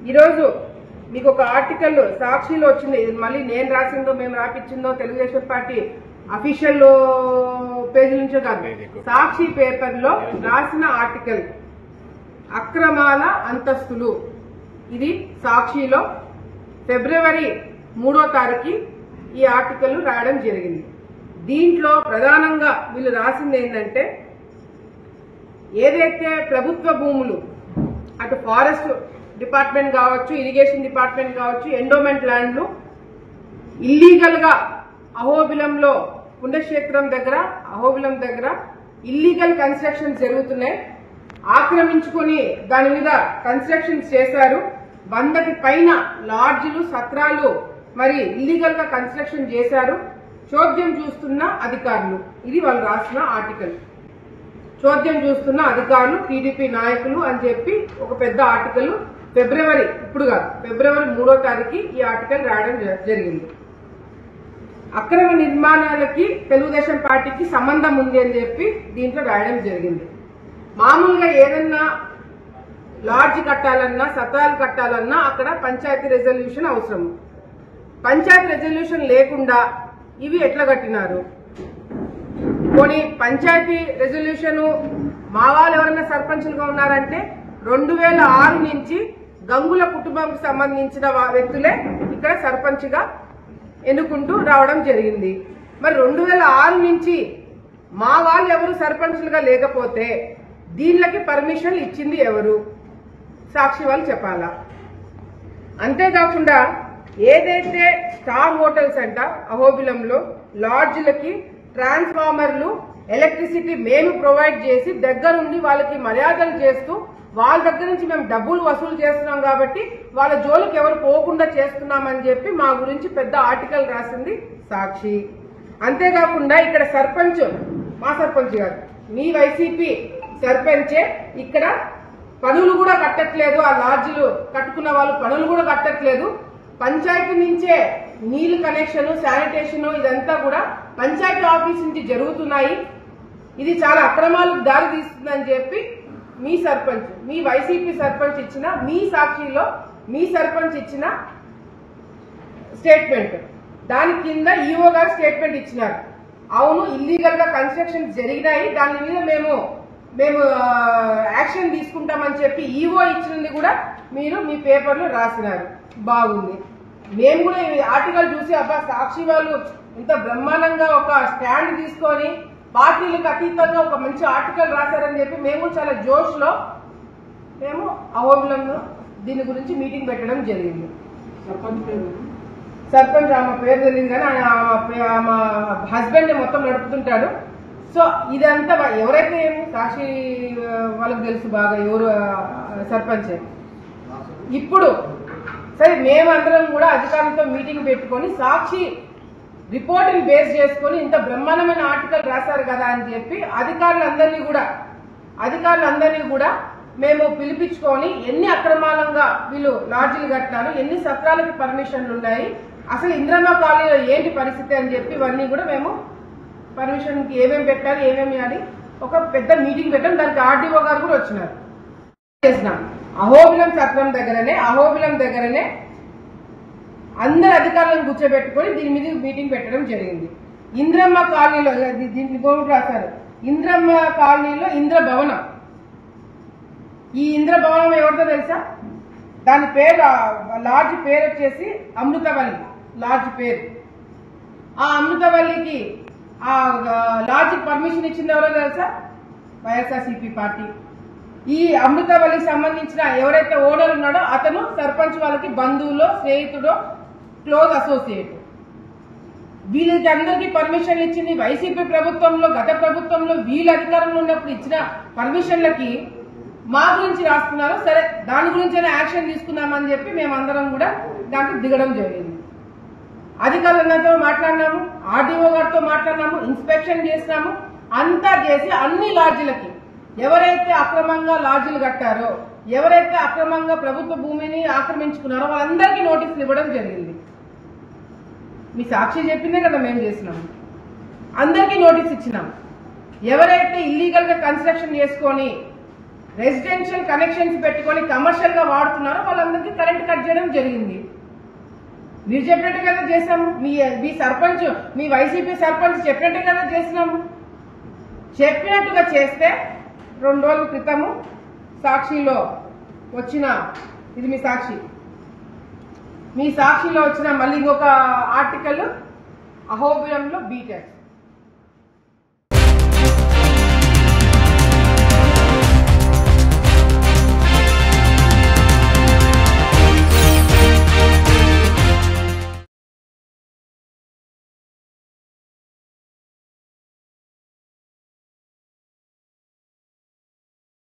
ఈరోజు మీకు ఒక ఆర్టికల్ సాక్షిలో వచ్చింది. మళ్ళీ నేను రాసిందో మేము రాపించిందో తెలుగుదేశం పార్టీ అఫీషియల్ పేజీ నుంచో కాదు, సాక్షి పేపర్ లో రాసిన ఆర్టికల్ అక్రమాల అంతస్తులు. ఇది సాక్షిలో ఫిబ్రవరి 3వ తారీఖు ఈ ఆర్టికల్ రాయడం జరిగింది. దీంట్లో ప్రధానంగా వీళ్ళు రాసింది ఏంటంటే, ఏదైతే ప్రభుత్వ భూములు అటు ఫారెస్ట్ డిపార్ట్మెంట్ కావచ్చు, ఇరిగేషన్ డిపార్ట్మెంట్ కావచ్చు, ఎండోమెంట్ ల్యాండ్లు ఇల్లీగల్ గా అహోబిలంలో పుణ్యక్షేత్రం దగ్గర అహోబిలం దగ్గర ఇల్లీగల్ కన్స్ట్రక్షన్స్ జరుగుతున్నాయి. ఆక్రమించుకుని దాని మీద కన్స్ట్రక్షన్స్ చేశారు. 100కి పైన లాడ్జిలు సత్రాలు మరి ఇల్లీగల్ గా కన్స్ట్రక్షన్ చేశారు. చోద్యం చూస్తున్న అధికారులు, ఇది వాళ్ళు రాసిన ఆర్టికల్. చోద్యం చూస్తున్న అధికారులు టీడీపీ నాయకులు అని చెప్పి ఒక పెద్ద ఆర్టికల్ ఫిబ్రవరి 3వ తారీఖు ఈ ఆర్టికల్ రాయడం జరిగింది. అక్రమ నిర్మాణాలకి తెలుగుదేశం పార్టీకి సంబంధం ఉంది అని చెప్పి దీంట్లో రాయడం జరిగింది. మామూలుగా ఏదన్నా లాడ్జ్ కట్టాలన్నా సత్రాలు కట్టాలన్నా అక్కడ పంచాయతీ రెజల్యూషన్ అవసరం. పంచాయతీ రెజల్యూషన్ లేకుండా ఇవి ఎట్లా కట్టినారు? పోనీ పంచాయతీ రెజల్యూషన్ మా వాళ్ళు ఎవరైనా సర్పంచులుగా ఉన్నారంటే 2006 నుంచి గంగుల కుటుంబానికి సంబంధించిన వ్యక్తులే ఇక్కడ సర్పంచ్గా ఎన్నుకుంటూ రావడం జరిగింది. మరి 2006 నుంచి మా వాళ్ళు ఎవరు సర్పంచులుగా లేకపోతే దీనికి పర్మిషన్ ఇచ్చింది ఎవరు? సాక్షి వాళ్ళు చెప్పాలా. అంతేకాకుండా ఏదైతే స్టార్ హోటల్స్ అంట అహోబిలంలో లాడ్జ్లకి ట్రాన్స్ఫార్మర్లు ఎలక్ట్రిసిటీ మేము ప్రొవైడ్ చేసి దగ్గరుండి వాళ్ళకి మర్యాదలు చేస్తూ వాళ్ళ దగ్గర నుంచి మేము డబ్బులు వసూలు చేస్తున్నాం కాబట్టి వాళ్ళ జోలికి ఎవరు పోకుండా చేస్తున్నామని చెప్పి మా గురించి పెద్ద ఆర్టికల్ రాసింది సాక్షి. అంతేకాకుండా ఇక్కడ సర్పంచ్, మా సర్పంచ్ గారు, మీ వైసీపీ సర్పంచే ఇక్కడ పనులు కూడా కట్టట్లేదు. ఆ లాడ్జీలు కట్టుకున్న వాళ్ళు పనులు కూడా కట్టట్లేదు. పంచాయతీ నుంచే నీళ్లు కనెక్షన్, శానిటేషన్ ఇదంతా కూడా పంచాయతీ ఆఫీస్ నుంచి జరుగుతున్నాయి. ఇది చాలా అక్రమాలకు దారి తీస్తుందని చెప్పి మీ సర్పంచ్, మీ వైసీపీ సర్పంచ్ ఇచ్చిన, మీ సాక్షిలో మీ సర్పంచ్ ఇచ్చిన స్టేట్మెంట్, దాని కింద ఈఓ గారు స్టేట్మెంట్ ఇచ్చినారు. అవును, ఇల్లీగల్ గా కన్స్ట్రక్షన్ జరిగినాయి, దాని మీద మేము యాక్షన్ తీసుకుంటామని చెప్పి ఈఓ ఇచ్చినది కూడా మీరు మీ పేపర్లో రాసినారు. బాగుంది. మేము కూడా ఈ ఆర్టికల్ చూసి అబ్బా సాక్షి వాళ్ళు ఇంత బ్రహ్మాండంగా ఒక స్టాండ్ తీసుకొని పార్టీలకు అతీతంగా ఒక మంచి ఆర్టికల్ రాశారని చెప్పి మేము చాలా జోష్ లో మేము అహోబిలంలో దీని గురించి మీటింగ్ పెట్టడం జరిగింది. సర్పంచ్ ఆమె పేరు తెలియదు కానీ ఆమె హస్బెండ్ మొత్తం నడుపుతుంటాడు. సో ఇదంతా ఎవరైతే ఏమి సాక్షి వాళ్ళకి తెలుసు బాగా ఎవరు సర్పంచ్. ఇప్పుడు సరే మేమందరం కూడా అధికారులతో మీటింగ్ పెట్టుకొని సాక్షి రిపోర్ట్ని బేస్ చేసుకొని ఇంత బ్రహ్మాండమైన ఆర్టికల్ రాశారు కదా అని చెప్పి అధికారులందరినీ కూడా మేము పిలిపించుకొని ఎన్ని అక్రమాలంగా వీళ్ళు లాడ్జీలు కట్టినారు, ఎన్ని సత్రాలకి పర్మిషన్లు ఉన్నాయి, అసలు ఇంద్రమ్మ కాలనీలో ఏంటి పరిస్థితి అని చెప్పి ఇవన్నీ కూడా మేము పర్మిషన్కి ఏమేమి పెట్టారు ఏమేమి అని ఒక పెద్ద మీటింగ్ పెట్టాం. దానికి ఆర్డీఓ గారు కూడా వచ్చినారు. చేసినాం అహోబిలం సత్రం దగ్గరనే అందరు అధికారులను కూర్చోబెట్టుకొని దీని మీద మీటింగ్ పెట్టడం జరిగింది. ఇంద్రమ్మ కాలనీలో దీన్ని కూడా రాశారు. ఇంద్రమ్మ కాలనీలో ఇంద్రభవనం. ఈ ఇంద్రభవనం ఎవరితో తెలుసా? దాని పేరు లాడ్జ్ పేరు వచ్చేసి అమృతవల్లి లాడ్జ్ పేరు. ఆ అమృతవల్లికి ఆ లాడ్జ్ పర్మిషన్ ఇచ్చింది ఎవరో తెలుసా? వైఎస్ఆర్సీపీ పార్టీ. ఈ అమృతవల్లికి సంబంధించిన ఎవరైతే ఓనర్ ఉన్నాడో అతను సర్పంచ్ వాళ్ళకి బంధువులో స్నేహితుడో క్లోజ్ అసోసియేట్. వీళ్ళకి అందరికీ పర్మిషన్లు ఇచ్చింది వైసీపీ ప్రభుత్వంలో. గత ప్రభుత్వంలో వీళ్ళ అధికారంలో ఉన్నప్పుడు ఇచ్చిన పర్మిషన్లకి మా గురించి రాస్తున్నారు. సరే దాని గురించైనా యాక్షన్ తీసుకుందామని చెప్పి మేమందరం కూడా దాంట్లో దిగడం జరిగింది. అధికారులందరితో మాట్లాడినాము, ఆర్డీఓ గారితో మాట్లాడినాము, ఇన్స్పెక్షన్ చేసినాము. అంతా చేసి అన్ని లాడ్జీలకి ఎవరైతే అక్రమంగా లాడ్జీలు కట్టారో, ఎవరైతే అక్రమంగా ప్రభుత్వ భూమిని ఆక్రమించుకున్నారో వాళ్ళందరికీ నోటీసులు ఇవ్వడం జరిగింది. మీ సాక్షి చెప్పిందే కదా మేము చేసినాము. అందరికీ నోటీస్ ఇచ్చినాం. ఎవరైతే ఇల్లీగల్ గా కన్స్ట్రక్షన్ చేసుకొని రెసిడెన్షియల్ కనెక్షన్స్ పెట్టుకొని కమర్షియల్ గా వాడుతున్నారో వాళ్ళందరికీ కరెంట్ కట్ చేయడం జరిగింది. మీరు చెప్పినట్టుగా చేసాము. మీ సర్పంచ్, మీ వైసీపీ సర్పంచ్ చెప్పినట్టుగా చేసినాము. చెప్పినట్టుగా చేస్తే 2 రోజుల క్రితము సాక్షిలో వచ్చిన, ఇది మీ సాక్షిలో వచ్చిన మళ్ళీ ఇంకొక ఆర్టికల్, అహోబిలంలో బీటెక్స్